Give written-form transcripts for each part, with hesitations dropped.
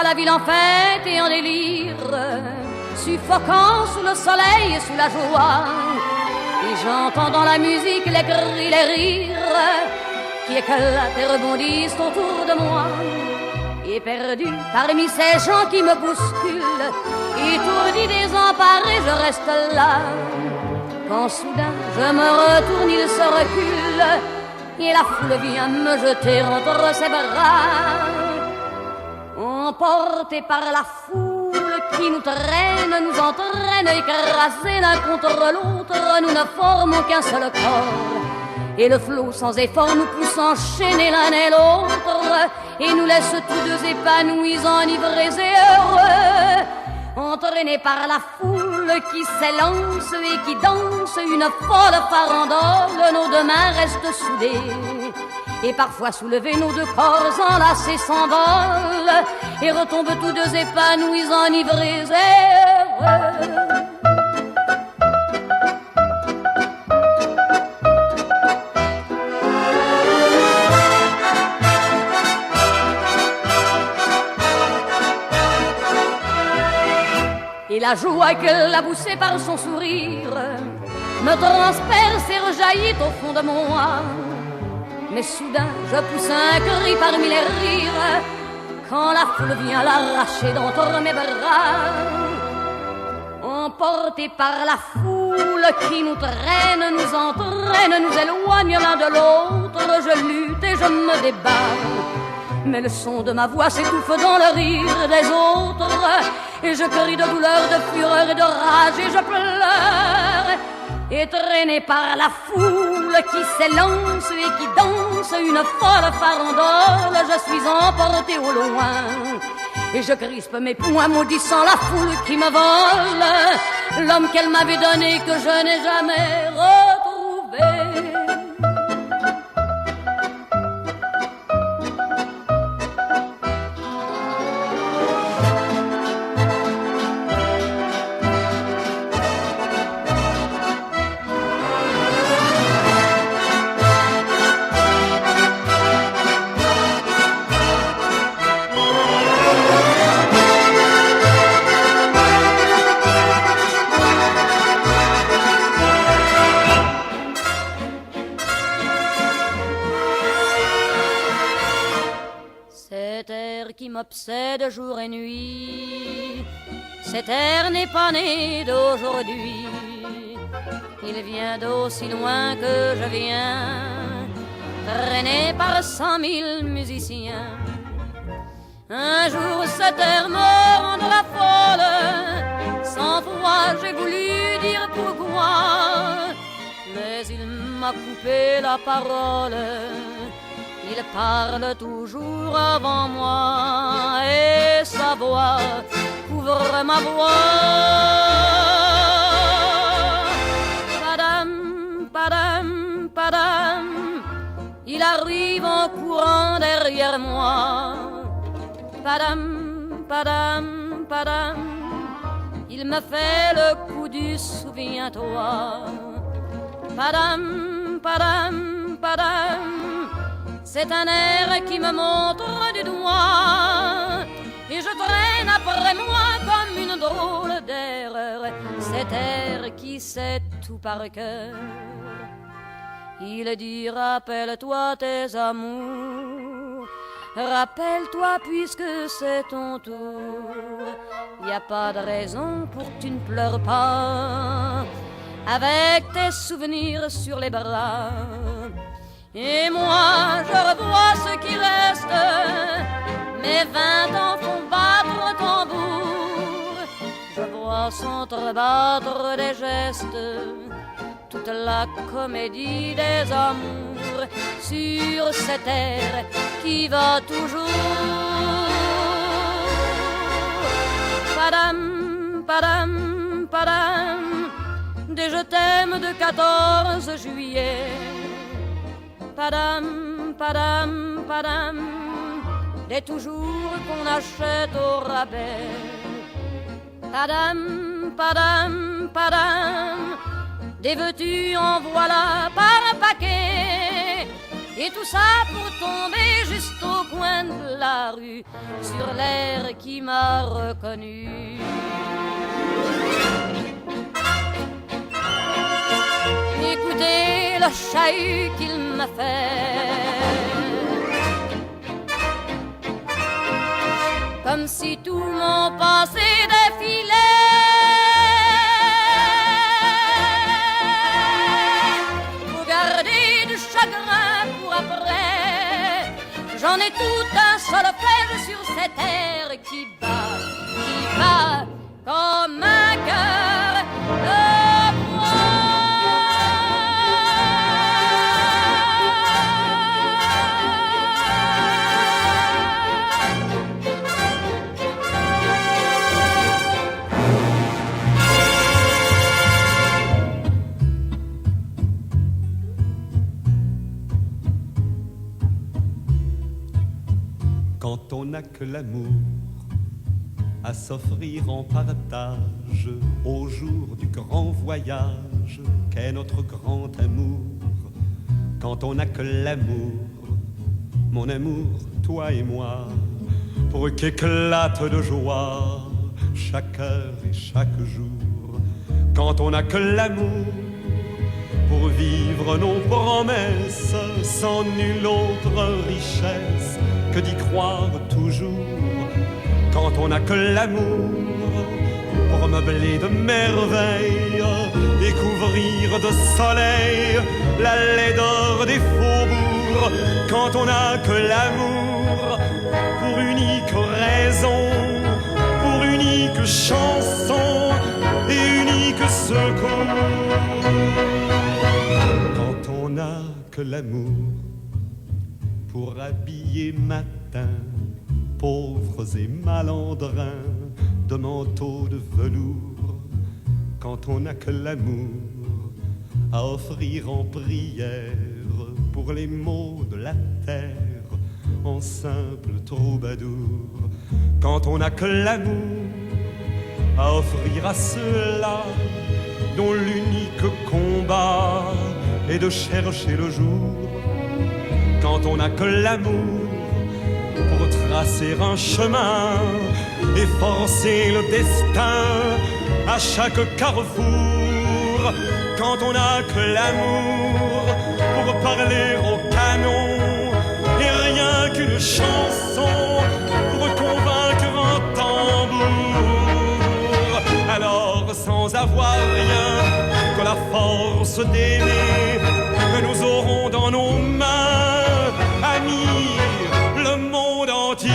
la ville en fête et en délire, suffocant sous le soleil et sous la joie. Et j'entends dans la musique les cris, les rires qui éclatent et rebondissent autour de moi. Et perdu parmi ces gens qui me bousculent, étourdi, désemparé, je reste là. Quand soudain je me retourne, il se recule et la foule vient me jeter entre ses bras. Emportés par la foule qui nous traîne, nous entraîne, écrasés l'un contre l'autre, nous ne formons qu'un seul corps. Et le flot sans effort nous pousse enchaîner l'un et l'autre, et nous laisse tous deux épanouis, enivrés et heureux. Entraînés par la foule qui s'élance et qui danse une folle farandole, nos deux mains restent soudées. Et parfois soulevés, nos deux corps enlacés s'envolent et retombent tous deux épanouis, enivrés et heureux. Et la joie qu'elle a poussée par son sourire me transperce et rejaillit au fond de moi. Mais soudain je pousse un cri parmi les rires quand la foule vient l'arracher d'entre mes bras. Emportés par la foule qui nous traîne, nous entraîne, nous éloigne l'un de l'autre, je lutte et je me débat. Mais le son de ma voix s'étouffe dans le rire des autres, et je crie de douleur, de fureur et de rage, et je pleure. Et traîné par la foule qui s'élance et qui danse une folle farandole, je suis emporté au loin. Et je crispe mes poings maudissant la foule qui me vole l'homme qu'elle m'avait donné, que je n'ai jamais retrouvé. Qui m'obsède jour et nuit, cet air n'est pas né d'aujourd'hui, il vient d'aussi loin que je viens, traîné par 100 000 musiciens. Un jour cet air me rendra folle, 100 fois j'ai voulu dire pourquoi, mais il m'a coupé la parole. Il parle toujours avant moi et sa voix couvre ma voix. Padam, padam, padam, il arrive en courant derrière moi. Padam, padam, padam, il me fait le coup du souviens-toi. Padam, padam, padam, c'est un air qui me montre du doigt, et je traîne après moi comme une drôle d'erreur cet air qui sait tout par cœur. Il dit rappelle-toi tes amours, rappelle-toi puisque c'est ton tour. Y a pas de raison pour que tu ne pleures pas, avec tes souvenirs sur les bras. Et moi je revois ce qui reste, mes 20 ans font battre tambour. Je vois s'entrebattre des gestes, toute la comédie des amours, sur cette terre qui va toujours. Padam, padam, padam, des je t'aime de 14 juillet. Padam, padam, padam, des toujours qu'on achète au rabais. Padam, padam, padam, des veux-tu en voilà par un paquet. Et tout ça pour tomber juste au coin de la rue sur l'air qui m'a reconnu. Écoutez le chahut qu'il m'a fait, comme si tout mon passé défilait. Faut garder du chagrin pour après. J'en ai tout un solfège sur cette terre qui bat comme un cœur de bois. Quand on n'a que l'amour à s'offrir en partage au jour du grand voyage qu'est notre grand amour. Quand on n'a que l'amour, mon amour, toi et moi, pour qu'éclate de joie chaque heure et chaque jour. Quand on n'a que l'amour pour vivre nos promesses sans nulle autre richesse que d'y croire toujours. Quand on n'a que l'amour pour meubler de merveilles et couvrir de soleil la laideur des faubourgs. Quand on n'a que l'amour pour unique raison, pour unique chanson et unique secours. Quand on n'a que l'amour pour habiller matin pauvres et malandrins de manteaux de velours. Quand on n'a que l'amour à offrir en prière pour les maux de la terre en simple troubadour. Quand on n'a que l'amour à offrir à ceux-là dont l'unique combat est de chercher le jour. Quand on n'a que l'amour pour tracer un chemin et forcer le destin à chaque carrefour. Quand on n'a que l'amour pour parler au canon et rien qu'une chanson pour convaincre un tambour. Alors sans avoir rien que la force d'aimer, nous aurons dans nos mains, amis, le monde entier.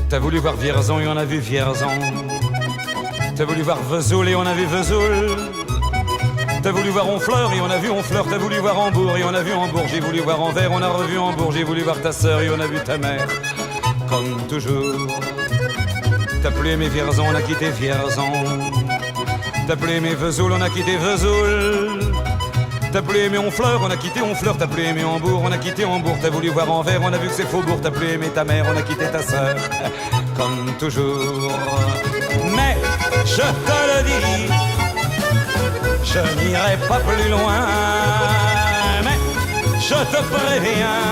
T'as voulu voir Vierzon et on a vu Vierzon. T'as voulu voir Vesoul et on a vu Vesoul. T'as voulu voir Honfleur et on a vu Honfleur. T'as voulu voir Hambourg et on a vu Hambourg. J'ai voulu voir Anvers, on a revu Hambourg. J'ai voulu voir ta sœur et on a vu ta mère. Comme toujours. T'as plus aimé Vierzon, on a quitté Vierzon. T'as plus aimé Vesoul, on a quitté Vesoul. T'as plus aimé Honfleur, on a quitté Honfleur. T'as plus aimé Hambourg, on a quitté Hambourg. T'as voulu voir Anvers, on a vu que c'est Faubourg. T'as plus aimé ta mère, on a quitté ta sœur. Comme toujours. Mais je te le dis, je n'irai pas plus loin. Mais je te préviens,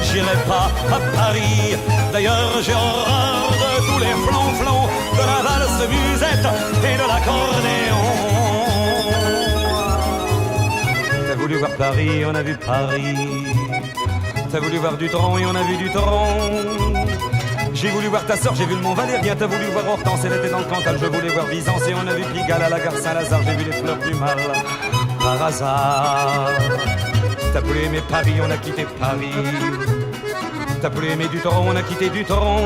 j'irai pas à Paris. D'ailleurs j'ai horreur de tous les flonflons, de la valse musette et de l'accordéon. T'as voulu voir Paris, on a vu Paris. T'as voulu voir Dutron et on a vu Dutron. J'ai voulu voir ta sœur, j'ai vu le Mont Valérien. T'as voulu voir Hortense, elle était dans le Cantal. Je voulais voir Byzance et on a vu Pigalle à la gare Saint-Lazare. J'ai vu les fleurs du mal par hasard. T'as plus aimé Paris, on a quitté Paris. T'as plus aimé Dutron, on a quitté Dutron.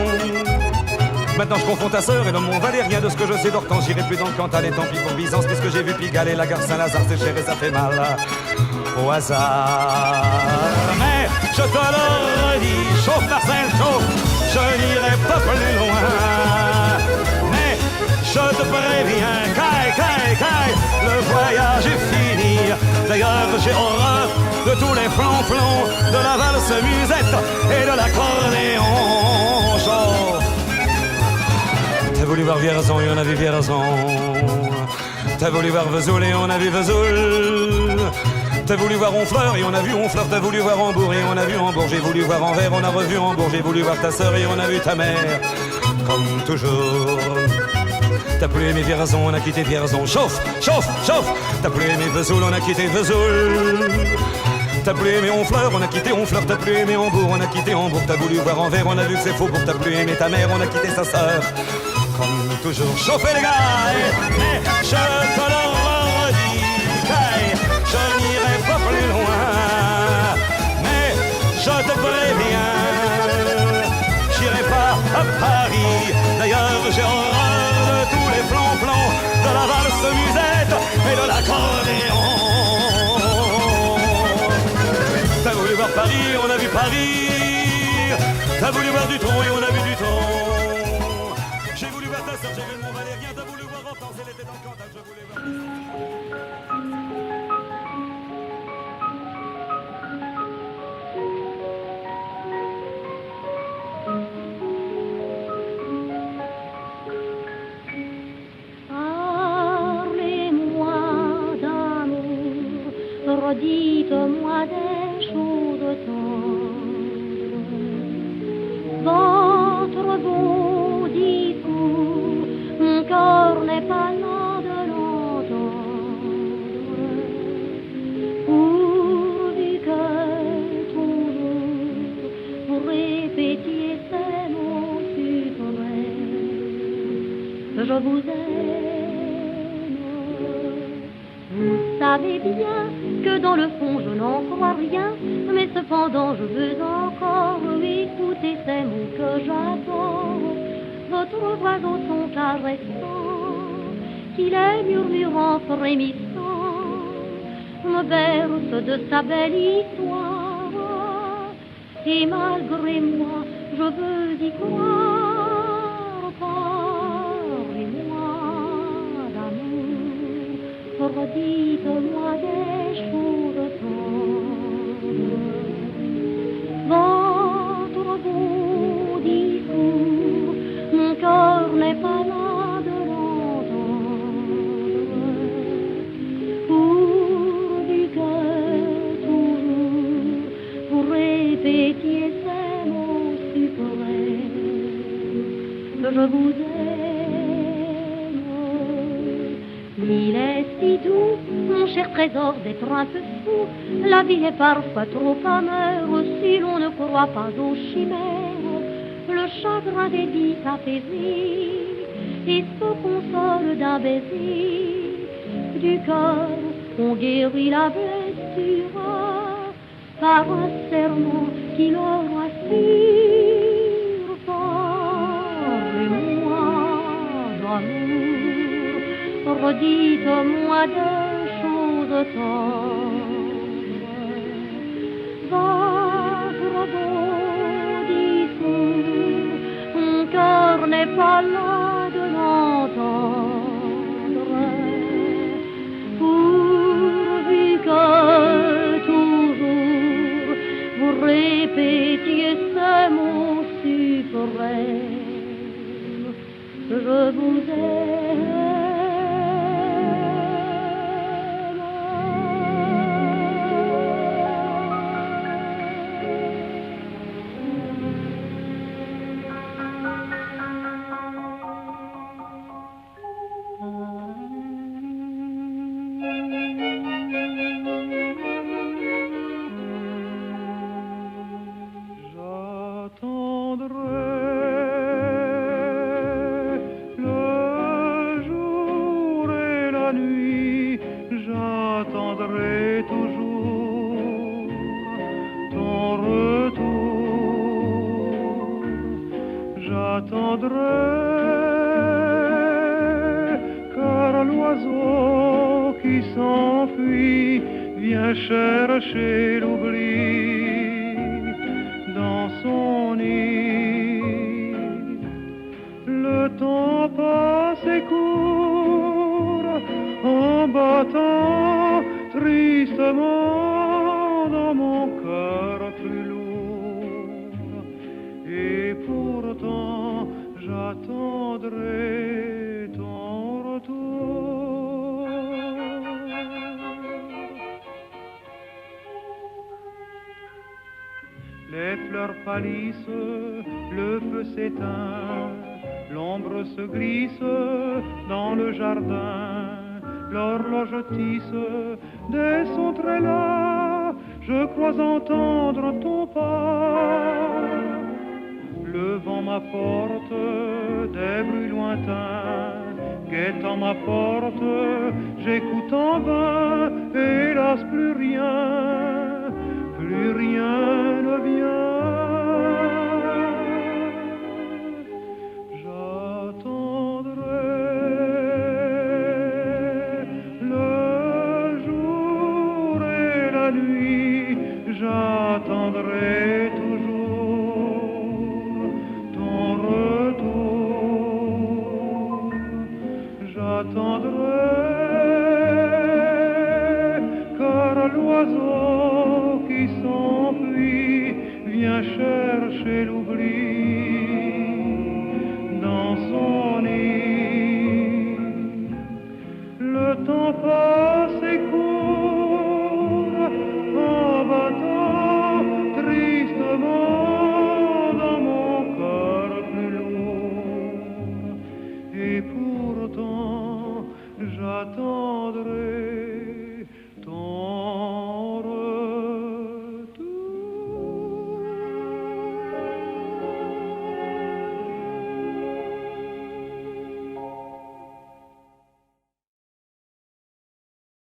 Maintenant je confonds ta sœur et le Mont Valérien. De ce que je sais d'Hortense, j'irai plus dans le Cantal. Et tant pis pour Byzance, puisque j'ai vu Pigalle et la gare Saint-Lazare. C'est cher et ça fait mal au hasard. Mais je te le redis, chauffe Marcel, chauffe, je n'irai pas plus loin. Mais je te préviens, caille, caille, caille, le voyage est fini. D'ailleurs j'ai horreur de tous les flonflons, de la valse musette et de l'accordéon. Chauffe. T'as voulu voir Vierzon et on a vu Vierzon. T'as voulu voir Vesoul et on a vu Vesoul. T'as voulu voir Honfleur et on a vu Honfleur. T'as voulu voir Hambourg et on a vu Hambourg. J'ai voulu voir Anvers, on a revu Hambourg. J'ai voulu voir ta sœur et on a vu ta mère. Comme toujours. T'as plus aimé Vierzon, on a quitté Vierzon. Chauffe, chauffe, chauffe. T'as plus aimé Vesoul, on a quitté Vesoul. T'as plus aimé Honfleur, on a quitté Honfleur. T'as plus aimé Hambourg, on a quitté Hambourg. T'as voulu voir Anvers, on a vu que c'est Faubourg. T'as plus aimé ta mère, on a quitté sa sœur. Comme toujours. Chauffez les gars, mais je te le redis, je n'irai pas plus loin. Mais je te préviens, j'irai pas à Paris. D'ailleurs j'ai horreur de tous les plans-plans, de la valse musette et de l'accordéon. T'as voulu voir Paris, on a vu Paris. T'as voulu voir Dutron et on a vu Dutron. J'ai voulu voir ta sœur, j'ai vu le Mont Valérien. T'as voulu voir Hortense, elle était dans le Cantal. Je voulais voir... Dites-moi des choses tendres. Votre beau discours, mon cœur n'est pas là de l'entendre. Pourvu que toujours vous répétiez ces mots suprêmes, je vous aime. Vous savez bien que dans le fond je n'en crois rien, mais cependant je veux encore écouter ces mots que j'adore. Votre voix au son caressant, qui les murmurant frémissant, me berce de sa belle histoire. Et malgré moi, je veux y croire. Parlez-moi d'amour, redites-moi des choses tendres. Votre beau discours, mon cœur n'est pas là de l'entendre. Pourvu que toujours vous répétiez ces mots suprêmes, que je vous aime. Il est si doux, mon cher trésor, d'être un peu fou. La vie est parfois trop amère si l'on ne croit pas aux chimères. Le chagrin des vies s'affaiblit et se console d'un baiser. Du cœur, on guérit la blessure par un serment qui le rassure. Parlez-moi d'amour, redites-moi des choses tendres. Votre beau discours, mon cœur n'est pas là de l'entendre. Pourvu répétiez ce mot suprême, je vous aime. J'attendrai toujours ton retour. J'attendrai, car l'oiseau qui s'enfuit vient chercher l'oubli dans son nid. Le temps passe et court en battant tristement dans mon cœur plus lourd. Et pourtant j'attendrai ton retour. Les fleurs pâlissent, le feu s'éteint, l'ombre se glisse dans le jardin. L'horloge tisse des sons très las, je crois entendre ton pas. Le vent m'apporte des bruits lointains, guettant ma porte, j'écoute en vain, hélas plus rien ne vient. J'attendrai toujours ton retour. J'attendrai, car l'oiseau qui s'enfuit vient chercher l'eau.